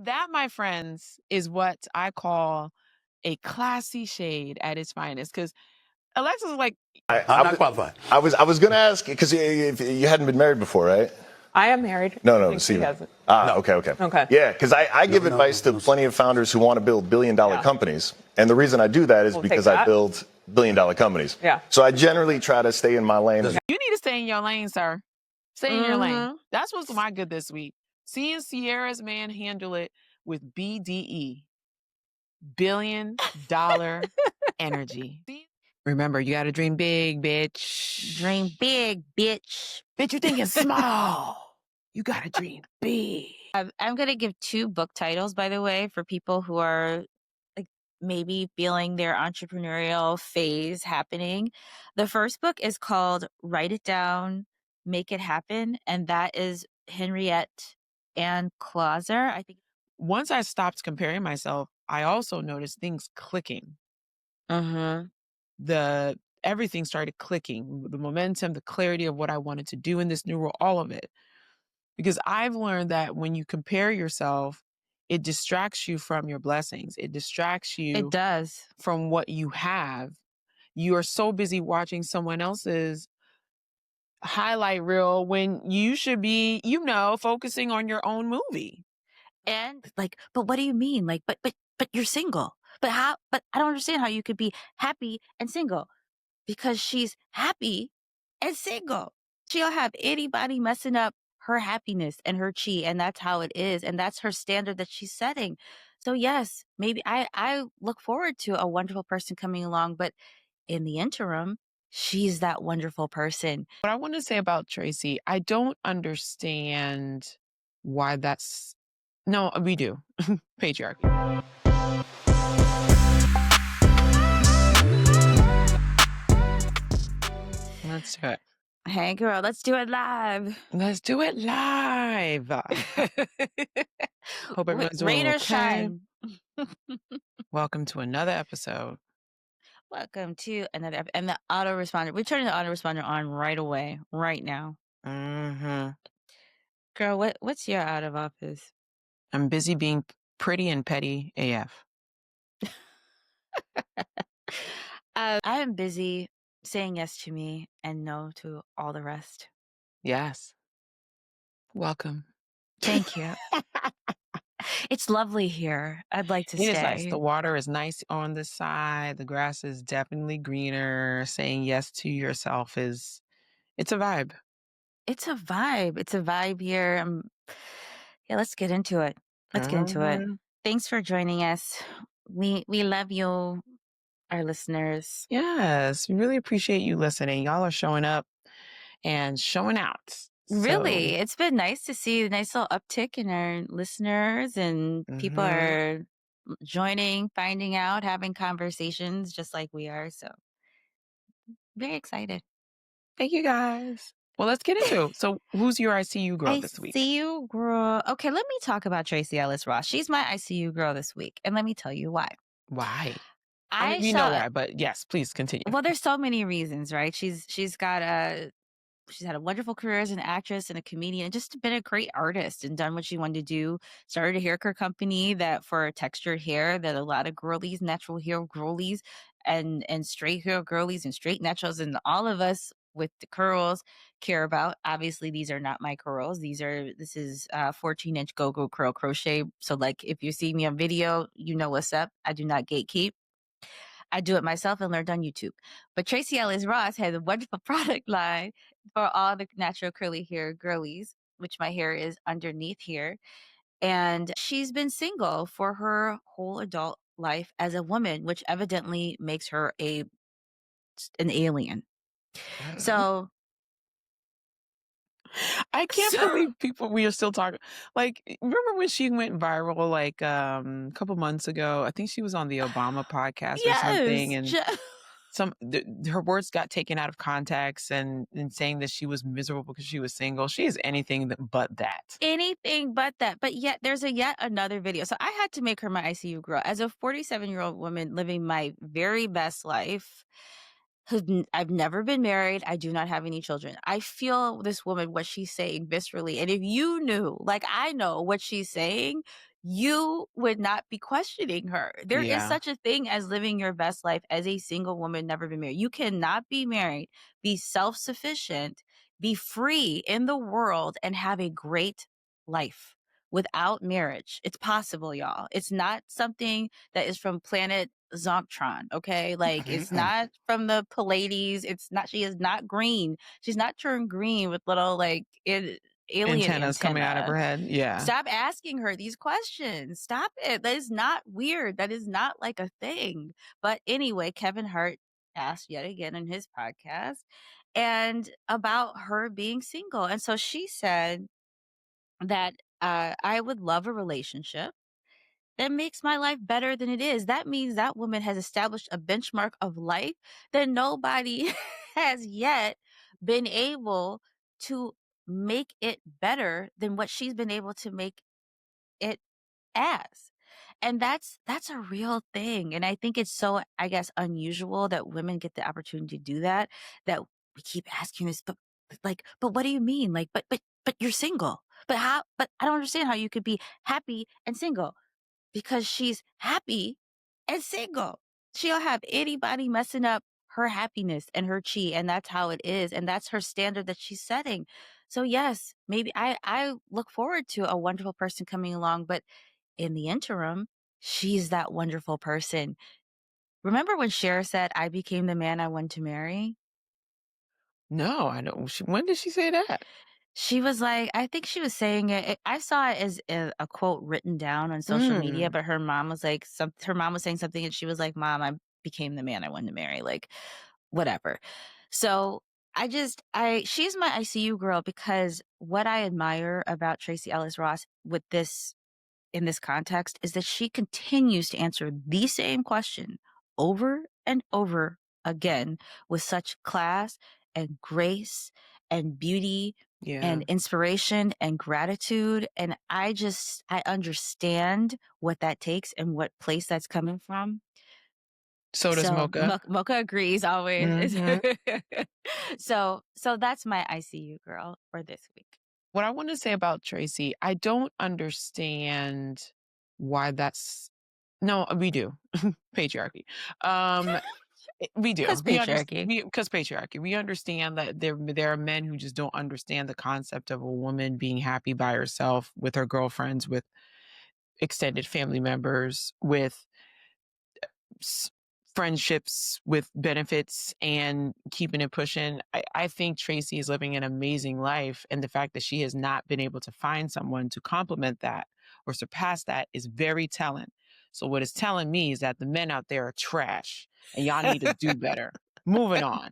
That, my friends, is what I call a classy shade at its finest. Because Alexis is like, I'm not qualified. I was going to ask, because you hadn't been married before, right? I am married. No, She Steven. hasn't. No. Okay. Okay. Yeah, because I give advice to plenty of founders who want to build billion-dollar companies. And the reason I do that is because I build billion-dollar companies. Yeah. So I generally try to stay in my lane. You need to stay in your lane, sir. Stay in your lane. That's what's my good this week. Seeing Sierra's man handle it with BDE, $billion energy. Remember, you got to dream big, bitch. Dream big, bitch. Bitch, you thinking small. You got to dream big. I'm going to give 2 book titles, by the way, for people who are like maybe feeling their entrepreneurial phase happening. The first book is called Write It Down, Make It Happen. And that is Henriette Ann Clauser. I think once I stopped comparing myself, I also noticed things clicking. Everything started clicking. The momentum, the clarity of what I wanted to do in this new role, all of it. Because I've learned that when you compare yourself, it distracts you from your blessings. It distracts you. it does. From what you have. You are so busy watching someone else's highlight reel when you should be, focusing on your own movie. And like, but what do you mean? Like, but you're single. But how? But I don't understand how you could be happy and single. Because she's happy and single. She'll have anybody messing up her happiness and her chi, and that's how it is. And that's her standard that she's setting. So yes, maybe I look forward to a wonderful person coming along, but in the interim, she's that wonderful person. What I want to say about Tracy, I don't understand why that's... No, we do. Patriarchy. Let's do it. Hey girl, let's do it live. Let's do it live. Hope everyone's doing Rain or okay. shine. Welcome to another episode. Welcome to another and the autoresponder. We're turning the autoresponder on right away, right now. Girl, what's your out of office? I'm busy being pretty and petty AF. I am busy saying yes to me and no to all the rest. Yes. Welcome. Thank you. It's lovely here. I'd like to It stay. is nice. The water is nice on this side. The grass is definitely greener. Saying yes to yourself it's a vibe. It's a vibe. It's a vibe here. Yeah, let's get into it. Let's get into it. Thanks for joining us. We love you, our listeners. Yes, we really appreciate you listening. Y'all are showing up and showing out. Really, it's been nice to see a nice little uptick in our listeners, and people are joining, finding out, having conversations just like we are. So very excited. Thank you guys. Well, let's get into it. So who's your ICU girl this week? ICU girl. Okay, let me talk about Tracy Ellis Ross. She's my ICU girl this week. And let me tell you why. Why? We know why, but yes, please continue. Well, there's so many reasons, right? She's had a wonderful career as an actress and a comedian, and just been a great artist and done what she wanted to do. Started a hair care company that for textured hair that a lot of girlies, natural hair girlies, and straight hair girlies and straight naturals and all of us with the curls care about. Obviously, these are not my curls. This is 14-inch go-go curl crochet. So like if you see me on video, you know what's up. I do not gatekeep. I do it myself and learned on YouTube. But Tracy Ellis Ross has a wonderful product line for all the natural curly hair girlies, which my hair is underneath here. And she's been single for her whole adult life as a woman, which evidently makes her an alien. So I can't believe we are still talking. Like, remember when she went viral like a couple months ago? I think she was on the Obama podcast or something, and her words got taken out of context and saying that she was miserable because she was single. She is anything but that. Anything but that. But yet there's yet another video. So I had to make her my ICU girl. As a 47-year-old woman living my very best life, I've never been married. I do not have any children. I feel this woman, what she's saying viscerally. And if you knew, like I know what she's saying, you would not be questioning her. There is Yeah. such a thing as living your best life as a single woman, never been married. You cannot be married, be self-sufficient, be free in the world, and have a great life without marriage. It's possible, y'all. It's not something that is from planet Zontron, okay? Like, it's not from the Pleiades. It's not, she is not green. She's not turned green with little, like, alien Antennas coming out of her head. Yeah. Stop asking her these questions. Stop it. That is not weird. That is not like a thing. But anyway, Kevin Hart asked yet again in his podcast and about her being single. And so she said that I would love a relationship that makes my life better than it is. That means that woman has established a benchmark of life that nobody has yet been able to make it better than what she's been able to make it as. And that's a real thing. And I think it's so, I guess, unusual that women get the opportunity to do that, that we keep asking this, but like, but what do you mean? Like, but you're single. But how, but I don't understand how you could be happy and single, because she's happy and single. She'll have anybody messing up her happiness and her chi, and that's how it is. And that's her standard that she's setting. So yes, maybe I look forward to a wonderful person coming along, but in the interim, she's that wonderful person. Remember when Cher said, I became the man I wanted to marry? No, I don't. When did she say that? She was like, I think she was saying it. I saw it as a quote written down on social media, but her mom was like, her mom was saying something and she was like, Mom, I became the man I wanted to marry, like whatever. So she's my ICU girl, because what I admire about Tracee Ellis Ross with this, in this context, is that she continues to answer the same question over and over again with such class and grace and beauty and inspiration and gratitude. And I understand what that takes and what place that's coming from. So does Mocha. Mocha agrees always. So that's my ICU girl for this week. What I want to say about Tracee, I don't understand why that's. No, we do. Patriarchy. We do. Because patriarchy. Because patriarchy. We understand that there are men who just don't understand the concept of a woman being happy by herself, with her girlfriends, with extended family members, with friendships, with benefits, and keeping it pushing. I think Tracee is living an amazing life. And the fact that she has not been able to find someone to complement that or surpass that is very telling. So what it's telling me is that the men out there are trash and y'all need to do better. Moving on.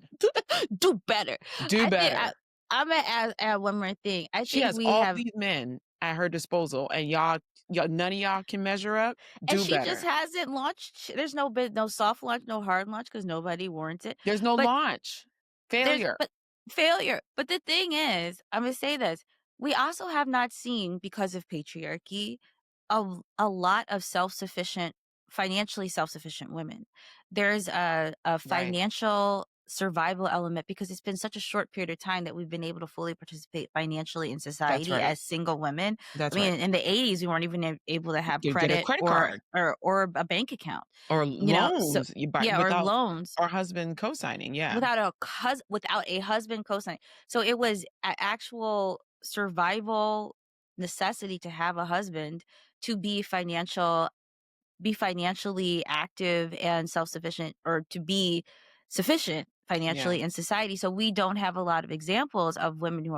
Do better. Do better. I'm going to add one more thing. She has all these men at her disposal, and y'all, none of y'all can measure up. Do and she better. Just hasn't launched. There's no soft launch, no hard launch, because nobody warrants it. There's no launch. Failure. Failure. But the thing is, I'm going to say this. We also have not seen, because of patriarchy, a lot of financially self-sufficient women. There's a financial survival element, because it's been such a short period of time that we've been able to fully participate financially in society as single women. In the 80s, we weren't even able to have credit card or a bank account or loans. Or loans. Or husband co-signing. Yeah. Without a husband co-signing. So it was an actual survival necessity to have a husband to be financially active and self-sufficient, or to be sufficient financially in society. So we don't have a lot of examples of women who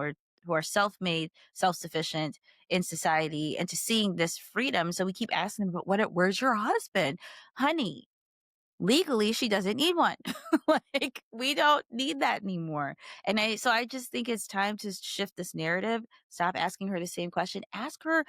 are self-made, self-sufficient in society, and to seeing this freedom. So we keep asking them, but where's your husband? Honey, legally, she doesn't need one. Like, we don't need that anymore. And I just think it's time to shift this narrative. Stop asking her the same question. Ask her,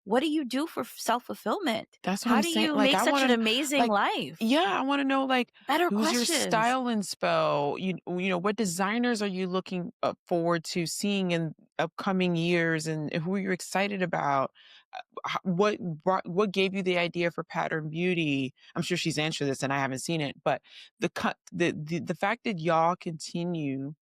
what do you do for self-fulfillment? That's what I'm saying. How do you make such an amazing life? Yeah, I want to know, better who's questions. Your style inspo? You know, what designers are you looking forward to seeing in upcoming years, and who are you excited about? What gave you the idea for Pattern Beauty? I'm sure she's answered this, and I haven't seen it, but the fact that y'all continue,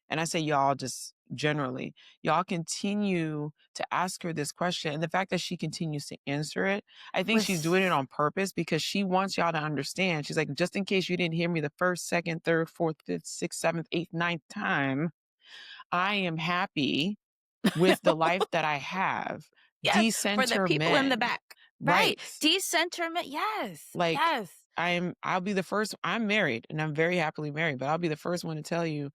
and I say y'all just generally, y'all continue to ask her this question. And the fact that she continues to answer it, I think she's doing it on purpose because she wants y'all to understand. She's like, just in case you didn't hear me the first, second, third, fourth, fifth, sixth, seventh, eighth, ninth time, I am happy with the life that I have. Yes, Decenter for the people men. in the back. Right. Decenter men. Yes. Like, yes. I'll be the first. I'm married and I'm very happily married, but I'll be the first one to tell you,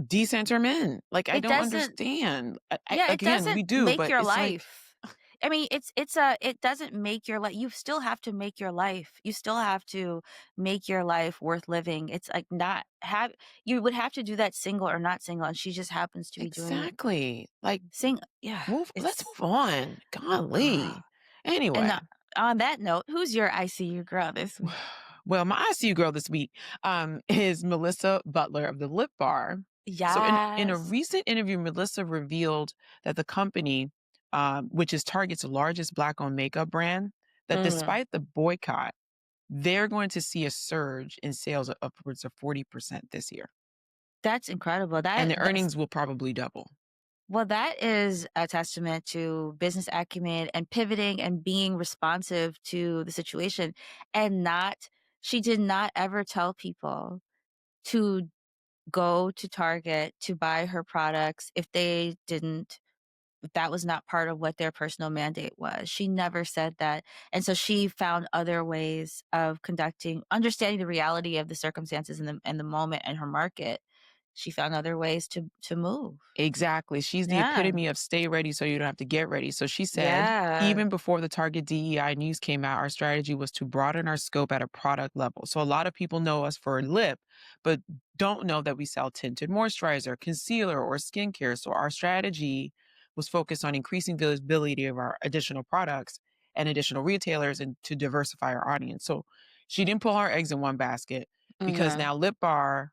decenter men. Like, I don't understand. It doesn't we do, make but your it's life. I mean, it doesn't make your life. You still have to make your life. You still have to make your life worth living. It's like you would have to do that single or not single. And she just happens to be doing it. Exactly. Like, yeah. Let's move on. Golly. Anyway. And on that note, who's your ICU girl this week? Well, my ICU girl this week is Melissa Butler of the Lip Bar. Yes. So in a recent interview, Melissa revealed that the company, which is Target's largest Black-owned makeup brand, that despite the boycott, they're going to see a surge in sales of upwards of 40% this year. That's incredible. And the earnings will probably double. Well, that is a testament to business acumen and pivoting and being responsive to the situation. And she did not ever tell people to go to Target to buy her products if that was not part of what their personal mandate was. She never said that. And so she found other ways of understanding the reality of the circumstances and the moment and her market. She found other ways to move. Exactly. She's the epitome of stay ready so you don't have to get ready. So she said, even before the Target DEI news came out, our strategy was to broaden our scope at a product level. So a lot of people know us for lip, but don't know that we sell tinted moisturizer, concealer, or skincare. So our strategy was focused on increasing visibility of our additional products and additional retailers and to diversify our audience. So she didn't pull our eggs in one basket because now Lip Bar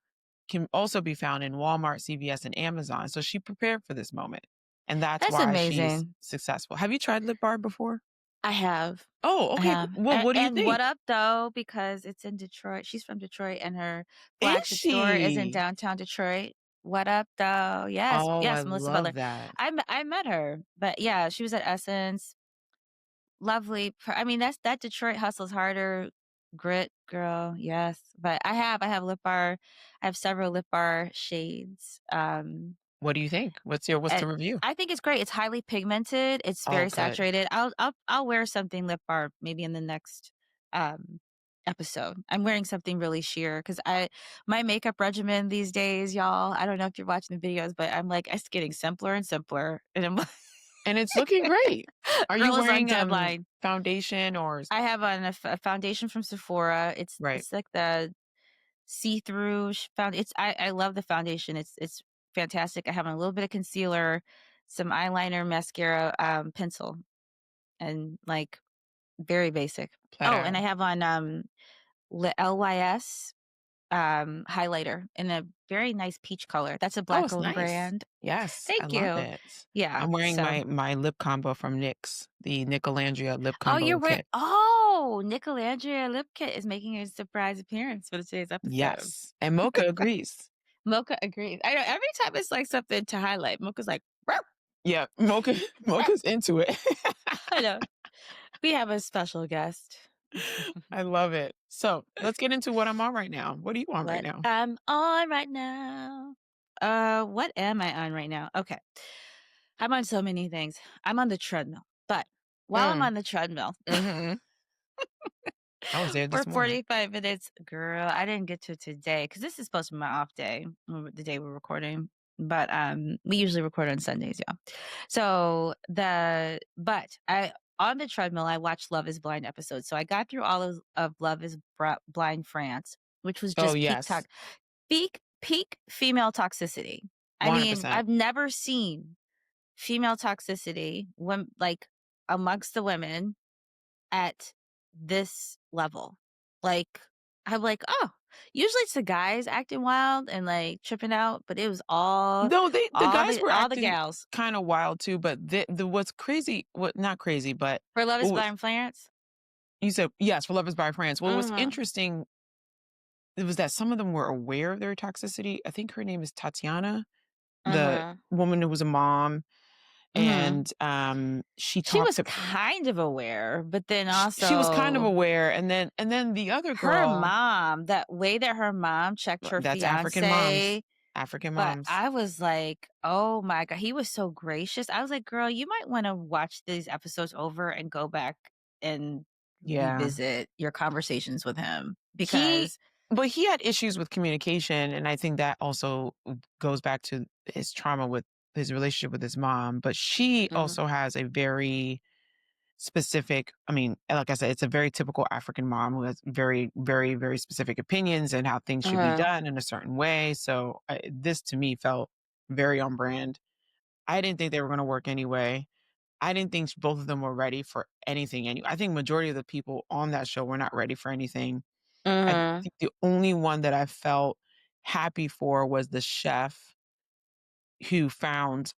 can also be found in Walmart, CVS, and Amazon. So she prepared for this moment. And that's why amazing. She's successful. Have you tried Lip Bar before? I have. Oh, okay. Well, what do you think? And what up, though, because it's in Detroit. She's from Detroit, and her flagship store is in downtown Detroit. What up, though? Yes. Oh, yes, I Melissa love Butler. that. I met her. But yeah, she was at Essence. Lovely. I mean, that Detroit hustles harder. Grit, girl. Yes. But I have Lip Bar. I have several Lip Bar shades. What do you think? What's the review? I think it's great. It's highly pigmented. It's very saturated. I'll wear something Lip Bar maybe in the next episode. I'm wearing something really sheer because my makeup regimen these days, y'all. I don't know if you're watching the videos, but I'm like, it's getting simpler and simpler, and I'm and it's looking great. Are you wearing deadline foundation or? I have on a foundation from Sephora. It's like the see-through I love the foundation. It's fantastic. I have a little bit of concealer, some eyeliner, mascara, pencil, and like very basic. And I have on LYS highlighter in a very nice peach color. That's a Black-owned brand. Yes. Thank you. Love it. Yeah. I'm wearing my lip combo from NYX, the Nicolandria lip combo kit. Nicolandria lip kit is making a surprise appearance for today's episode. Yes. And Mocha agrees. Mocha agrees. I know every time it's like something to highlight, Mocha's like, Row! Yeah, Mocha's into it. I know. We have a special guest. I love it. So let's get into what I'm on right now. What are you on right now? I'm on right now. What am I on right now? Okay. I'm on so many things. I'm on the treadmill. But while I'm on the treadmill, I was there this for morning. 45 minutes, girl, I didn't get to today because this is supposed to be my off day, the day we're recording. But we usually record on Sundays, yeah. So on the treadmill, I watched Love is Blind episodes. So I got through all of Love is Blind France, which was just peak female toxicity. 100%. I mean, I've never seen female toxicity when amongst the women at this level. I'm like, oh, usually it's the guys acting wild and like tripping out, but it was all the guys were all acting the gals kind of wild too. But what's crazy, not crazy, but for Love is Blind France. You said yes, for Love is Blind France. What was interesting, it was that some of them were aware of their toxicity. I think her name is Tatiana. the Uh-huh. woman who was a mom, Mhm. and, she She talked was to kind of aware, but then she was kind of also aware, and then the other her girl mom, that way that her mom checked her that's African moms. fiancé, African but moms. I was like, "Oh my god," he was so gracious. I was like, "Girl, you might wanna watch these episodes over and go back and Yeah. revisit your conversations with him," He because but he had issues with communication, and I think that also goes back to his trauma with his relationship with his mom, but she Mhm. also has a very specific, I mean, like I said, it's a very typical African mom who has very, very, very specific opinions and how things should be Uh-huh. done in a certain way. So this to me felt very on brand. I didn't think they were going to work anyway. I didn't think both of them were ready for anything. I think majority of the people on that show were not ready for anything. I Mhm. think the only one that I felt happy for was the chef who found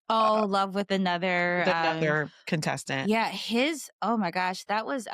Oh, Love with Another, with another contestant. yeah, his oh my gosh, that was,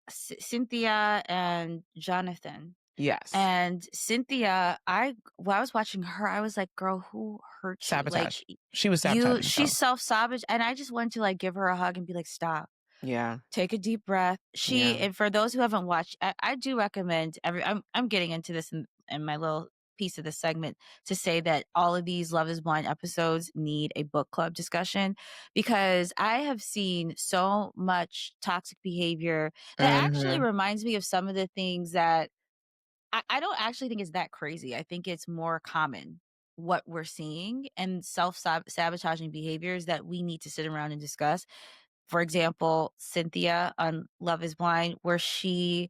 Cynthia and Jonathan. Yes. And Cynthia, while I was watching her, I was like, "Girl, who hurt you? Like, Sabotage. She was sabotaging she's herself. self-sabotage." And I just wanted to, like, give her a hug and be like, "Stop. Yeah. Take a deep breath." Yeah. And for those who haven't watched, I do recommend I'm getting into this in my little piece of the segment to say that all of these Love is Blind episodes need a book club discussion, because I have seen so much toxic behavior that actually Mhm. reminds me of some of the things that I don't actually think it's that crazy. I think it's more common what we're seeing, and sabotaging behaviors that we need to sit around and discuss. For example, Cynthia on Love is Blind, where she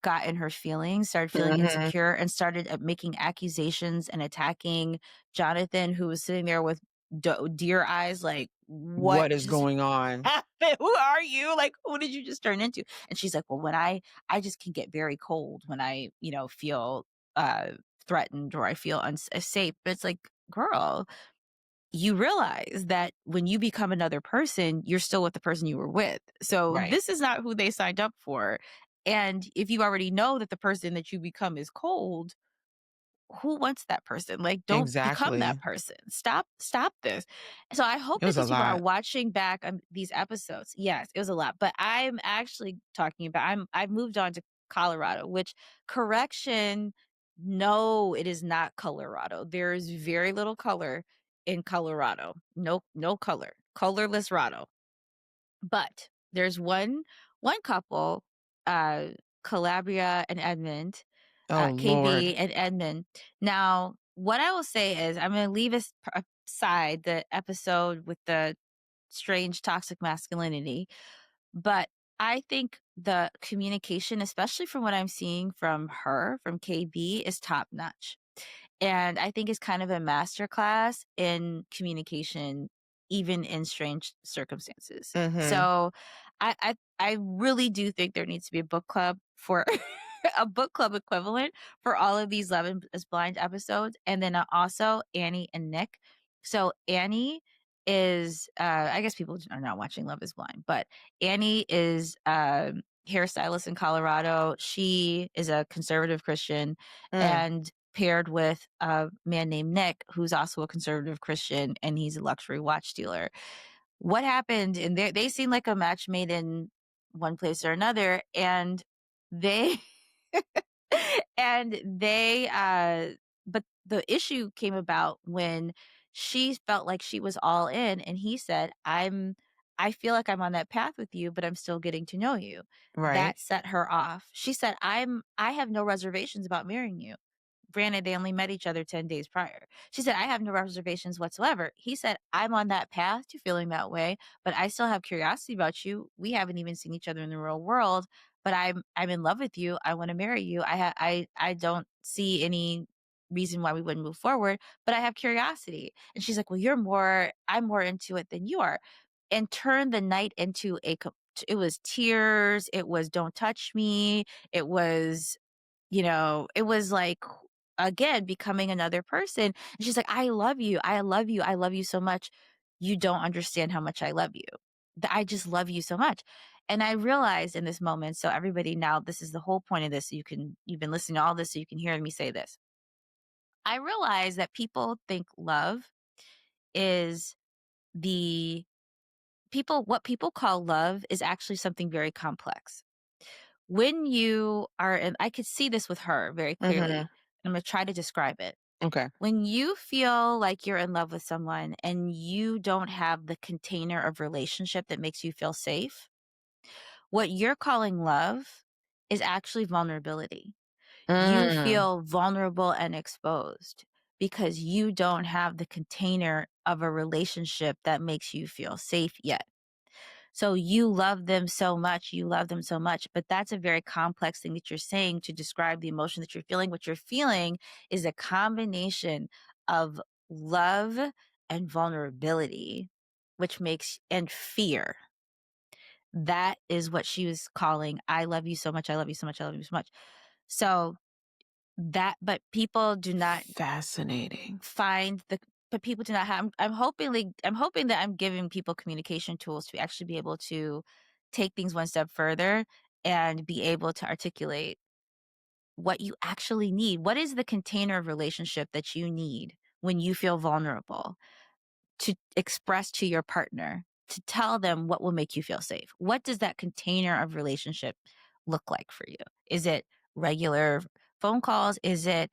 got in her feelings, started feeling Mhm. insecure, and started making accusations and attacking Jonathan, who was sitting there with deer eyes, like, what What is just going on? happened? Who are you? Like, who did you just turn into? And she's like, well, when I just can get very cold when I, feel uh, threatened, or I feel unsafe. But it's like, girl, you realize that when you become another person, you're still with the person you were with. So Right. this is not who they signed up for. And if you already know that the person that you become is cold, who wants that person? Like, don't become that Exactly. person. Stop this. So I hope It that was a these people are lot. watching back on these episodes. Yes, it was a lot, but I'm actually talking about, I've moved on to Colorado, which, correction, no, it is not Colorado. There is very little color in Colorado. No color. Colorless Rado. But there's one couple, uh Calabria and Edmund, Oh, KB Lord. and Edmund. Now, what I will say is, I'm going to leave aside the episode with the strange toxic masculinity, but I think the communication, especially from what I'm seeing from KB, is top notch. And I think it's kind of a masterclass in communication, even in strange circumstances. Mhm. So I really do think there needs to be a book club for a book club equivalent for all of these Love is Blind episodes. And then also Annie and Nick. So Annie is, I guess people are not watching Love is Blind, but Annie is hairstylist in Colorado. She is a conservative Christian, Mm. and paired with a man named Nick, who's also a conservative Christian, and he's a luxury watch dealer. What happened? And they seem like a match made in one place or another, and they and they but the issue came about when she felt like she was all in, and he said, I feel like I'm on that path with you, but I'm still getting to know you. Right. That set her off. She said, I have no reservations about marrying you. Granted, they only met each other 10 days prior. She said, I have no reservations whatsoever. He said, I'm on that path to feeling that way, but I still have curiosity about you. We haven't even seen each other in the real world, but I'm in love with you. I want to marry you. I don't see any reason why we wouldn't move forward, but I have curiosity. And she's like, well, I'm more into it than you are. And turned the night into it was tears. It was don't touch me. It was, it was like, again, becoming another person. And she's like, I love you. I love you. I love you so much. You don't understand how much I love you. I just love you so much. And I realized in this moment, so everybody, now this is the whole point of this. So you've been listening to all this so you can hear me say this. I realize that people think love is what people call love is actually something very complex. When you are, and I could see this with her very clearly. I'm going to try to describe it. Okay. When you feel like you're in love with someone and you don't have the container of relationship that makes you feel safe, what you're calling love is actually vulnerability. You feel vulnerable and exposed because you don't have the container of a relationship that makes you feel safe yet. So you love them so much, but that's a very complex thing that you're saying to describe the emotion that you're feeling. What you're feeling is a combination of love and vulnerability, and fear. That is what she was calling, I love you so much, I love you so much, I love you so much. So but people do not Fascinating. but people do not have, I'm hoping that I'm giving people communication tools to actually be able to take things one step further and be able to articulate what you actually need. What is the container of relationship that you need when you feel vulnerable to express to your partner, to tell them what will make you feel safe? What does that container of relationship look like for you? Is it regular phone calls? Is it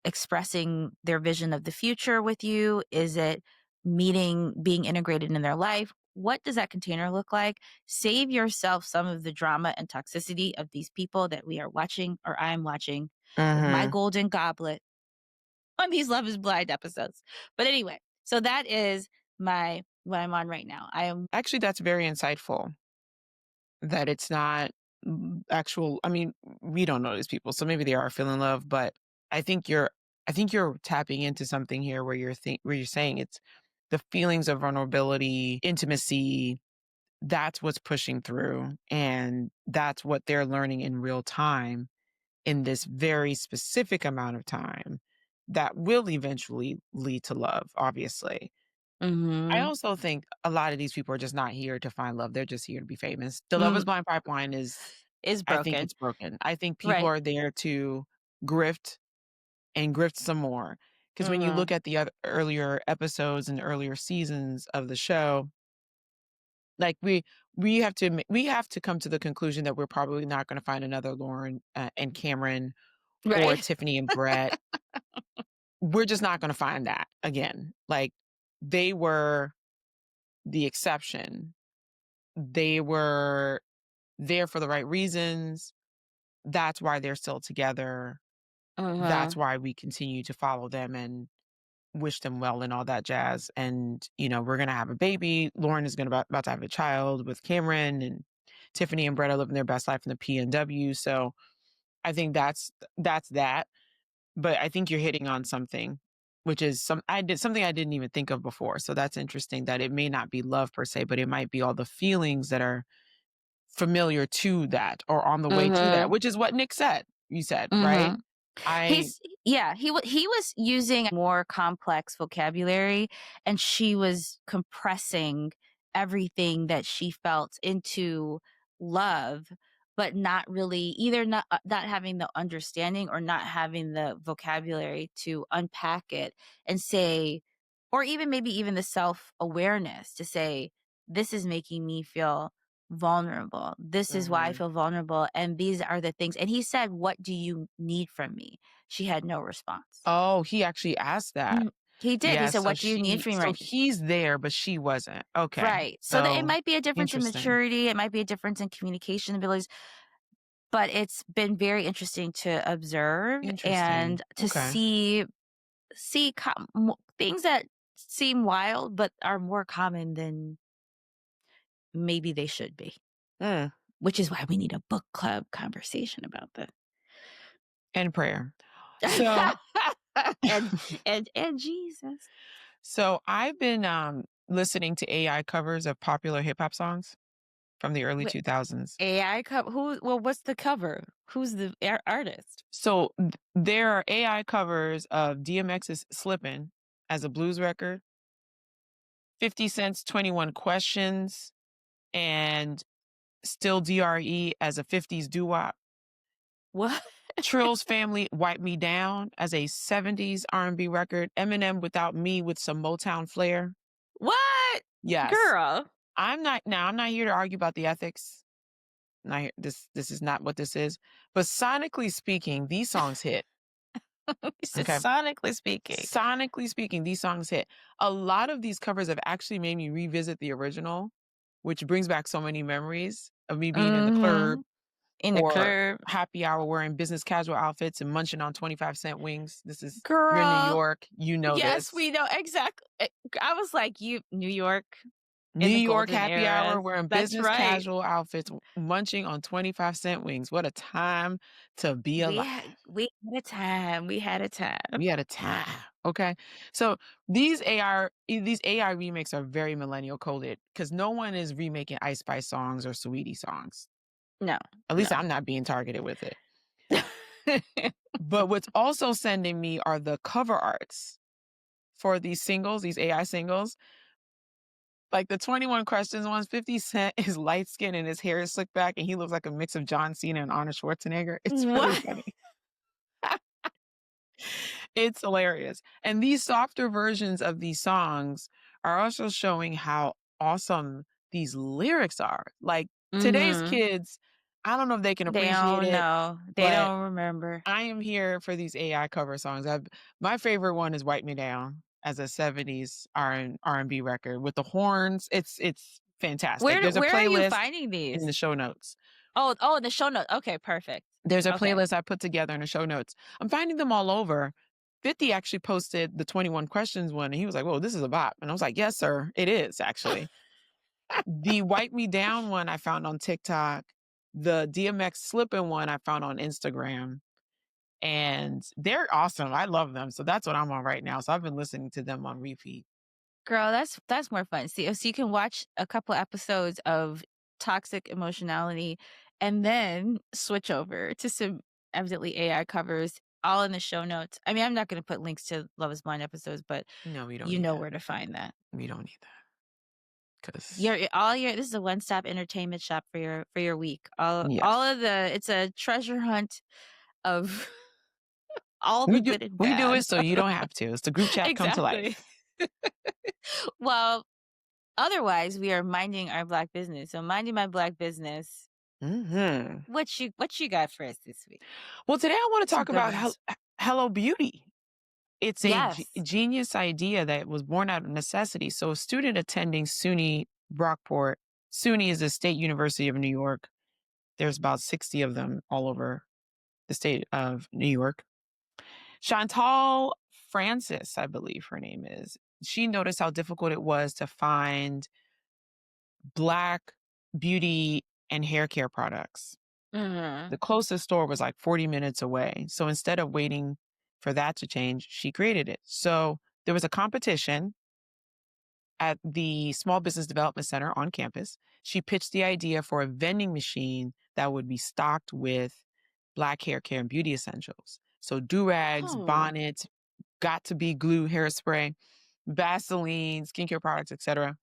expressing their vision of the future with you? Is it being integrated in their life? What does that container look like? Save yourself some of the drama and toxicity of these people that we are watching, or I'm watching with my golden goblet on these Love is Blind episodes. But anyway, so that is what I'm on right now. Actually, that's very insightful. That it's not actual. I mean, we don't know these people, so maybe they are feeling love. But I think you're tapping into something here where you're saying it's the feelings of vulnerability, intimacy. That's what's pushing through, and that's what they're learning in real time in this very specific amount of time that will eventually lead to love, obviously. I also think a lot of these people are just not here to find love. They're just here to be famous. The Love is Blind pipeline is I think broken. it's broken. I think people Right. are there to grift and grift some more. Because when you look at the earlier episodes and earlier seasons of the show, like we have to come to the conclusion that we're probably not going to find another Lauren and Cameron or Right. Tiffany and Brett. We're just not going to find that again. Like they were the exception. They were there for the right reasons. That's why they're still together. That's why we continue to follow them and wish them well and all that jazz. And, we're going to have a baby. Lauren is about to have a child with Cameron, and Tiffany and Brett are living their best life in the PNW. So I think that's that. But I think you're hitting on something, which is something I didn't even think of before. So that's interesting that it may not be love per se, but it might be all the feelings that are familiar to that or on the way to that, which is what Nick said. You said, right? He was using more complex vocabulary, and she was compressing everything that she felt into love, but not really not having the understanding or not having the vocabulary to unpack it and say, or even the self-awareness to say, this is making me feel vulnerable. This is why I feel vulnerable. And these are the things. And he said, what do you need from me? She had no response. Oh, he actually asked that. He did. Yeah, he said, what do you need from me? So he's there, but she wasn't. Okay. Right. So that it might be a difference in maturity. It might be a difference in communication abilities. But it's been very interesting to observe and to see things that seem wild, but are more common than maybe they should be. Which is why we need a book club conversation about this. And prayer. So and Jesus. So I've been listening to AI covers of popular hip hop songs from the early 2000s. AI cover? What's the cover? Who's the artist? So there are AI covers of DMX's Slippin' as a blues record, 50 Cent's 21 Questions, and Still DRE as a 50s doo-wop. What? Trill's Family, Wipe Me Down as a 70s R&B record. Eminem, Without Me with some Motown flair. What? Yes. Girl. I'm not here to argue about the ethics. This is not what this is. But sonically speaking, these songs hit. Okay. Sonically speaking, these songs hit. A lot of these covers have actually made me revisit the original, which brings back so many memories of me being in the club. Happy hour wearing business casual outfits and munching on 25-cent wings. This is, you're in New York. You know this. Yes, we know. Exactly. I was like, New York. New York happy hour wearing business casual outfits, munching on 25-cent wings. What a time to be alive. We had a time. Okay. So these AI remakes are very millennial coded because no one is remaking Ice Spice songs or Saweetie songs. No. At least I'm not being targeted with it. But what's also sending me are the cover arts for these singles, these AI singles. Like the 21 Questions ones, 50 Cent is light skinned and his hair is slicked back and he looks like a mix of John Cena and Arnold Schwarzenegger. It's really funny. It's hilarious. And these softer versions of these songs are also showing how awesome these lyrics are. Like today's kids, I don't know if they can appreciate it. They don't know. They don't remember. I am here for these AI cover songs. My favorite one is Wipe Me Down as a 70s R&B record with the horns. It's fantastic. There's a playlist. Where are you finding these? In the show notes. Oh, in the show notes. Okay, perfect. There's a playlist I put together in the show notes. I'm finding them all over. 50 actually posted the 21 Questions one, and he was like, whoa, this is a bop. And I was like, yes, sir, it is, actually. The Wipe Me Down one I found on TikTok. The DMX Slippin' one I found on Instagram. And they're awesome. I love them. So that's what I'm on right now. So I've been listening to them on repeat. Girl, that's more fun. See, so you can watch a couple episodes of toxic emotionality and then switch over to some evidently AI covers, all in the show notes. I mean, I'm not going to put links to Love is Blind episodes, but no, we don't. You know where to find that. We don't need that. Because this is a one-stop entertainment shop for your week. It's a treasure hunt of all the good and bad. We do it so you don't have to. It's the group chat come to life. Well, otherwise we are minding our Black business. So minding my Black business. Mm-hmm. What you got for us this week? Well, today I want to talk about Hello Beauty. It's a genius idea that was born out of necessity. So a student attending SUNY Brockport. SUNY is a state university of New York. There's about 60 of them all over the state of New York. Chantal Francis, I believe her name is. She noticed how difficult it was to find Black beauty and hair care products. Mm-hmm. The closest store was like 40 minutes away. So instead of waiting for that to change, she created it. So there was a competition at the Small Business Development Center on campus. She pitched the idea for a vending machine that would be stocked with Black hair care and beauty essentials. So do-rags, bonnets, got-to-be glue, hairspray, Vaseline, skincare products, etc.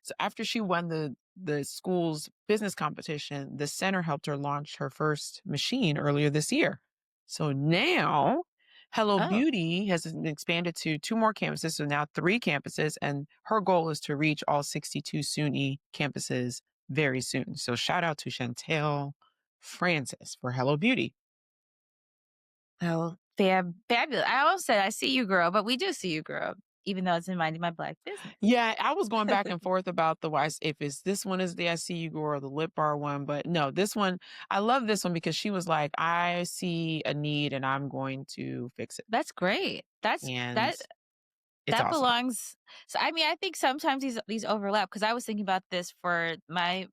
So after she won the school's business competition, the center helped her launch her first machine earlier this year. So now Hello Beauty has expanded to 2 more campuses, so now 3 campuses, and her goal is to reach all 62 SUNY campuses very soon. So shout out to Chantal Francis for Hello Beauty. Oh, fabulous. I almost said I see you, girl, but we do see you, girl, even though it's in minding my Black business. Yeah, I was going back and forth about if it's this one is the I see you girl or the lip bar one, but no, this one, I love this one because she was like, I see a need and I'm going to fix it. That's great. That awesome. belongs. So, I mean, I think sometimes these overlap because I was thinking about this for my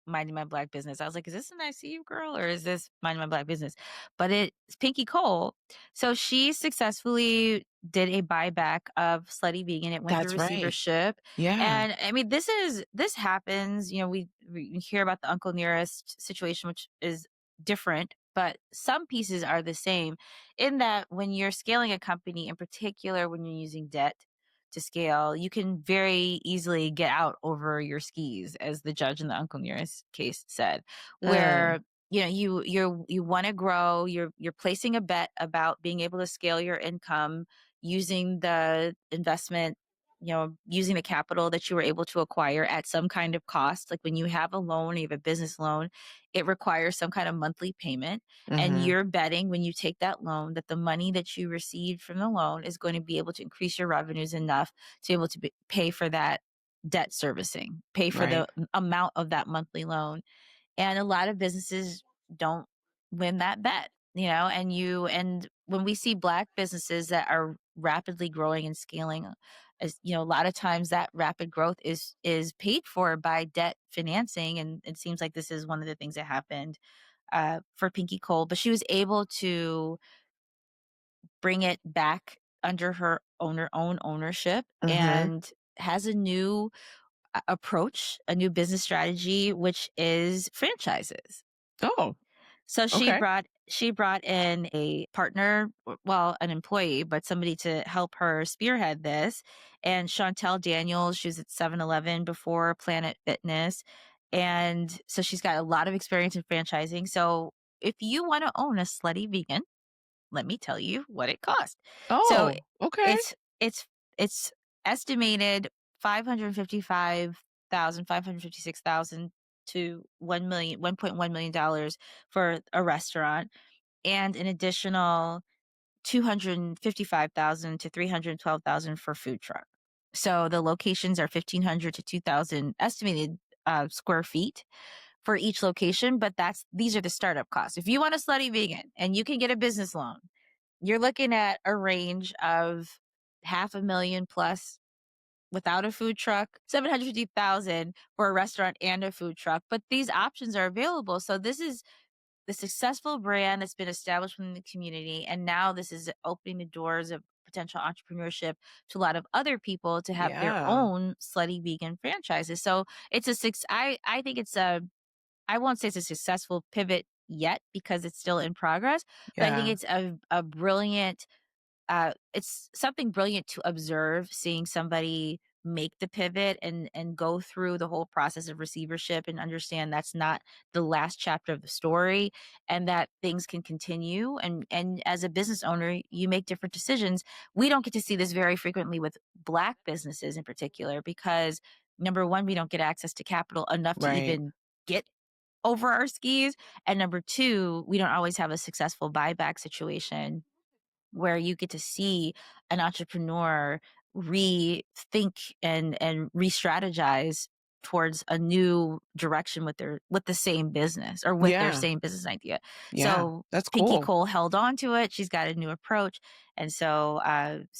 minding my Black business. I was like, is this an ICU girl or is this minding my Black business? But it's Pinky Cole. So she successfully did a buyback of Slutty Vegan. It went through receivership. Yeah. And I mean, this happens, we hear about the Uncle Nearest situation, which is different, but some pieces are the same in that when you're scaling a company, in particular, when you're using debt to scale, you can very easily get out over your skis, as the judge in the Uncle Nearest case said, where you want to grow, you're placing a bet about being able to scale your income using the investment, using the capital that you were able to acquire at some kind of cost. Like when you have a loan, you have a business loan, it requires some kind of monthly payment. And Mm-hmm. you're betting when you take that loan that the money that you received from the loan is going to be able to increase your revenues enough to be able to pay for that debt servicing, pay for Right. the amount of that monthly loan. And a lot of businesses don't win that bet, and when we see Black businesses that are rapidly growing and scaling, as a lot of times that rapid growth is paid for by debt financing. And it seems like this is one of the things that happened for Pinky Cole, but she was able to bring it back under her own ownership, Mm-hmm. and has a new approach, a new business strategy, which is franchises. Oh, So okay. she brought in a partner, well, an employee, but somebody to help her spearhead this. And Chantel Daniels, she was at 7-Eleven before Planet Fitness. And so she's got a lot of experience in franchising. So if you want to own a slutty vegan, let me tell you what it costs. So Oh, okay. it's it's estimated 556,000 to 1.1 million dollars for a restaurant, and an additional 255,000 to 312,000 for food truck. So the locations are 1,500 to 2,000 estimated square feet for each location, but these are the startup costs. If you want a slutty vegan and you can get a business loan, you're looking at a range of 500,000 plus without a food truck, 750,000 for a restaurant and a food truck. But these options are available. So this is the successful brand that's been established within the community, and now this is opening the doors of potential entrepreneurship to a lot of other people to have their Yeah. own slutty vegan franchises. So it's I think it's I won't say it's a successful pivot yet because it's still in progress, but I think Yeah. it's a brilliant it's something brilliant to observe, seeing somebody make the pivot and go through the whole process of receivership and understand that's not the last chapter of the story, and that things can continue. And as a business owner, you make different decisions. We don't get to see this very frequently with Black businesses in particular because, number one, we don't get access to capital enough to Right. even get over our skis, and number two, we don't always have a successful buyback situation where you get to see an entrepreneur rethink and re-strategize towards a new direction with the same business or with their Yeah. same business idea. Yeah. So That's Pinky cool. Cole held on to it. She's got a new approach. And so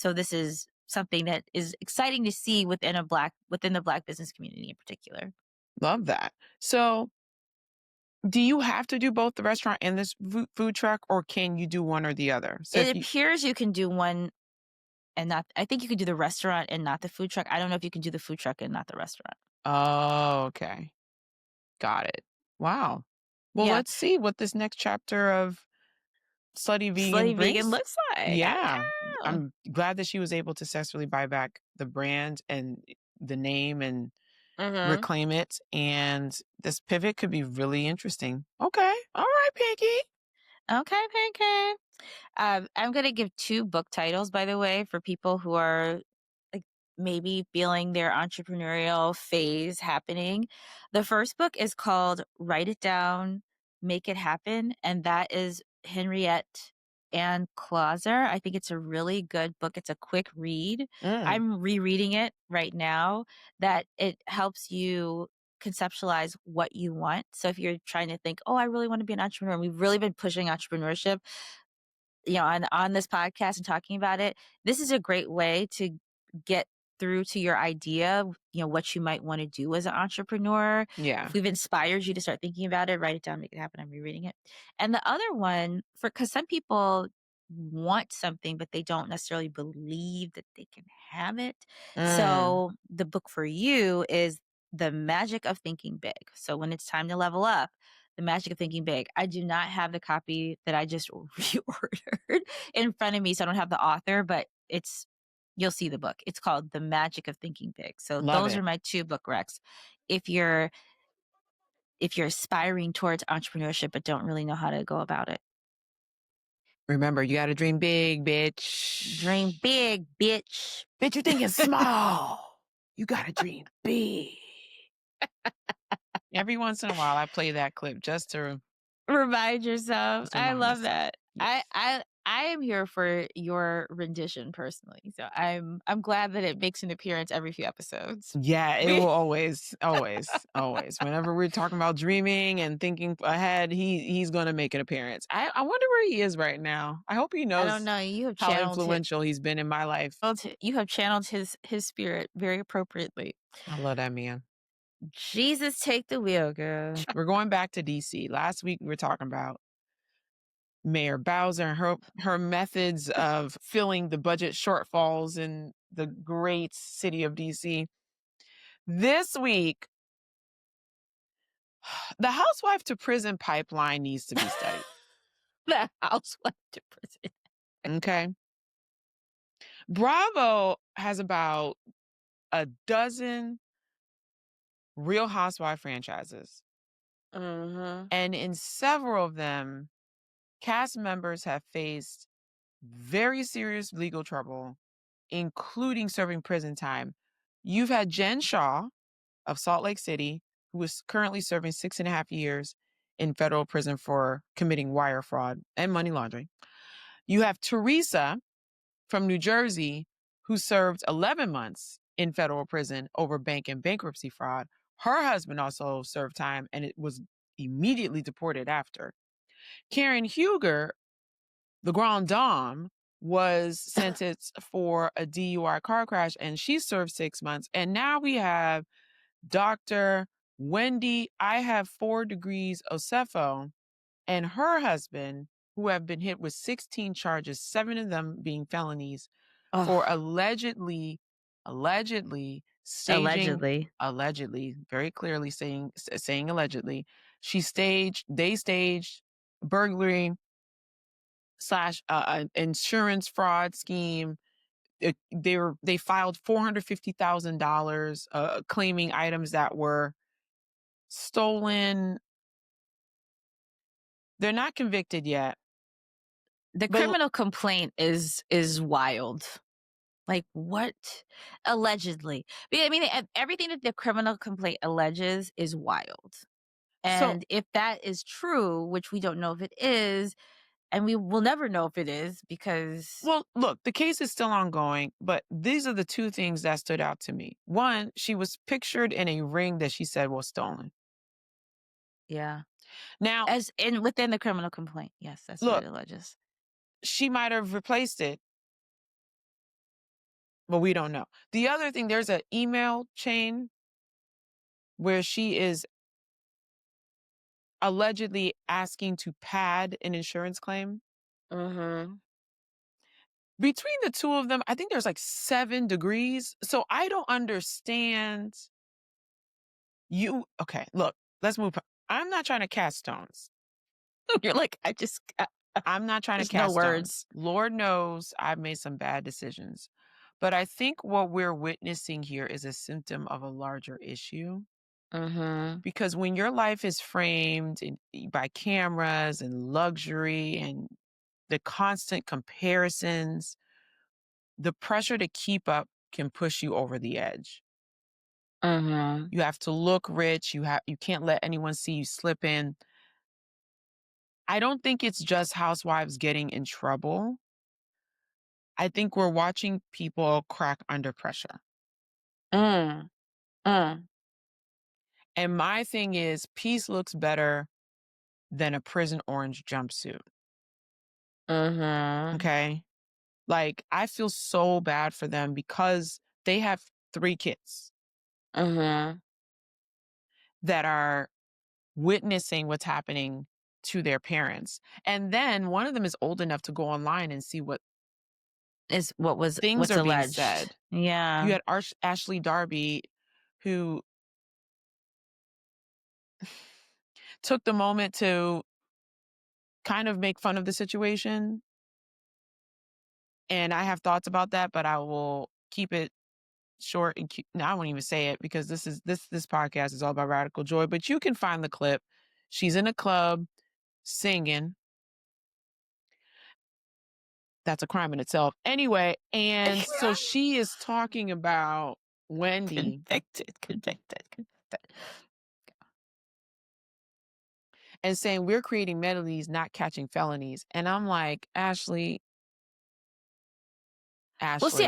this is something that is exciting to see within the Black business community in particular. Love that. So, do you have to do both the restaurant and this food truck, or can you do one or the other? So It if you appears you can do one and not I think you could do the restaurant and not the food truck. I don't know if you can do the food truck and not the restaurant. Oh, okay. Got it. Wow. Well, Yeah. let's see what this next chapter of Slutty Vegan Slutty vegan brings. looks like. I Yeah. know. I'm glad that she was able to successfully buy back the brand and the name and Mhm. reclaim it. And this pivot could be really interesting. Okay. All right, Pinky. Okay, Pinky. I'm gonna give 2 book titles, by the way, for people who are like maybe feeling their entrepreneurial phase happening. The first book is called Write It Down, Make It Happen, and that is Henriette Ann Clauser. I think it's a really good book. It's a quick read. Mm, I'm rereading it right now. That it helps you conceptualize what you want. So if you're trying to think, oh, I really want to be an entrepreneur, and we've really been pushing entrepreneurship on this podcast and talking about it, this is a great way to get through to your idea, what you might want to do as an entrepreneur. yeah. If we've inspired you to start thinking about it, write it down, make it happen. I'm rereading it. And the other one, because some people want something, but they don't necessarily believe that they can have it. Mm, So the book for you is The Magic of Thinking Big. So when it's time to level up, the Magic of Thinking Big. I do not have the copy that I just reordered in front of me, so I don't have the author, but you'll see the book. It's called The Magic of Thinking Big. So love those it. are my 2 book recs. If you're if you're aspiring towards entrepreneurship but don't really know how to go about it. Remember, you got to dream big, bitch. Dream big, bitch. Bitch, you're thinking small. You got to dream big. Every once in a while, I play that clip just to remind yourself. I love that. Yes. I am here for your rendition personally. So I'm glad that it makes an appearance every few episodes. Yeah, it will always. Whenever we're talking about dreaming and thinking ahead, he's going to make an appearance. I wonder where he is right now. I hope he knows. I don't know. You have how influential he's been in my life. You have channeled his spirit very appropriately. I love that man. Jesus, take the wheel, girl. We're going back to DC. Last week we were talking about Mayor Bowser and her methods of filling the budget shortfalls in the great city of DC. This week, the housewife to prison pipeline needs to be studied. The housewife to prison. Okay. Bravo has about a dozen Real Housewife franchises. And in several of them, cast members have faced very serious legal trouble, including serving prison time. You've had Jen Shaw of Salt Lake City, who is currently serving 6.5 years in federal prison for committing wire fraud and money laundering. You have Teresa from New Jersey, who served 11 months in federal prison over bank and bankruptcy fraud. Her husband also served time and it was immediately deported after. Karen Huger, the Grand Dame, was sentenced for a DUI car crash and she served 6 months. And now we have Dr. Wendy, I have 4 degrees Osefo, and her husband, who have been hit with 16 charges, 7 of them being felonies, for allegedly staging, allegedly, very clearly saying allegedly, they staged burglary / insurance fraud scheme. They filed $450,000 claiming items that were stolen. They're not convicted yet. The criminal complaint is wild. Like, what? Allegedly. I mean, everything that the criminal complaint alleges is wild. And if that is true, which we don't know if it is, and we will never know if it is because... Well, look, the case is still ongoing, but these are the 2 things that stood out to me. One, she was pictured in a ring that she said was stolen. Yeah. Now, within the criminal complaint. Yes, that's what it alleges. She might have replaced it, but we don't know. The other thing, there's an email chain where she is allegedly asking to pad an insurance claim. Between the 2 of them, I think there's like 7 degrees. So I don't understand. Okay, look, let's move. I'm not trying to cast stones. You're like, I'm not trying to cast stones. Lord knows I've made some bad decisions. But I think what we're witnessing here is a symptom of a larger issue. Because when your life is framed by cameras and luxury and the constant comparisons, the pressure to keep up can push you over the edge. You have to look rich. You can't let anyone see you slip in. I don't think it's just housewives getting in trouble. I think we're watching people crack under pressure. And my thing is, peace looks better than a prison orange jumpsuit. Okay? Like, I feel so bad for them because they have 3 kids that are witnessing what's happening to their parents. And then one of them is old enough to go online and see what's alleged. Being said. Yeah. You had Ashley Darby, who took the moment to kind of make fun of the situation. And I have thoughts about that, but I will keep it short and cute. Now I won't even say it because this podcast is all about radical joy, but you can find the clip. She's in a club singing. That's a crime in itself. Anyway, and so she is talking about Wendy. Convicted. And saying we're creating melodies, not catching felonies. And I'm like, Ashley. Well, see,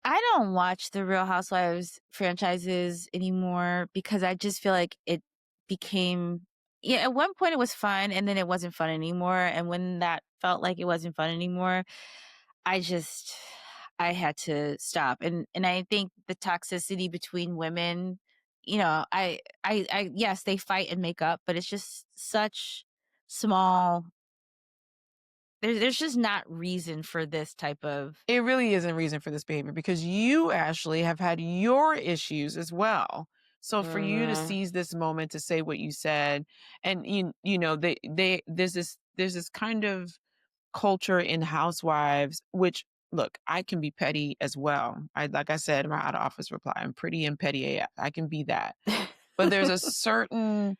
I don't watch the Real Housewives franchises anymore because I just feel like it became, at one point it was fun and then it wasn't fun anymore. And when that felt like it wasn't fun anymore, I had to stop. And I think the toxicity between women, I yes, they fight and make up, but it's just such small. There's just not reason for this type of. It really isn't reason for this behavior because you, Ashley, have had your issues as well. So for you to seize this moment to say what you said, and there's this kind of culture in Housewives, which look, I can be petty as well. Like I said in my out of office reply, I'm pretty and petty AF. I can be that. But there's a certain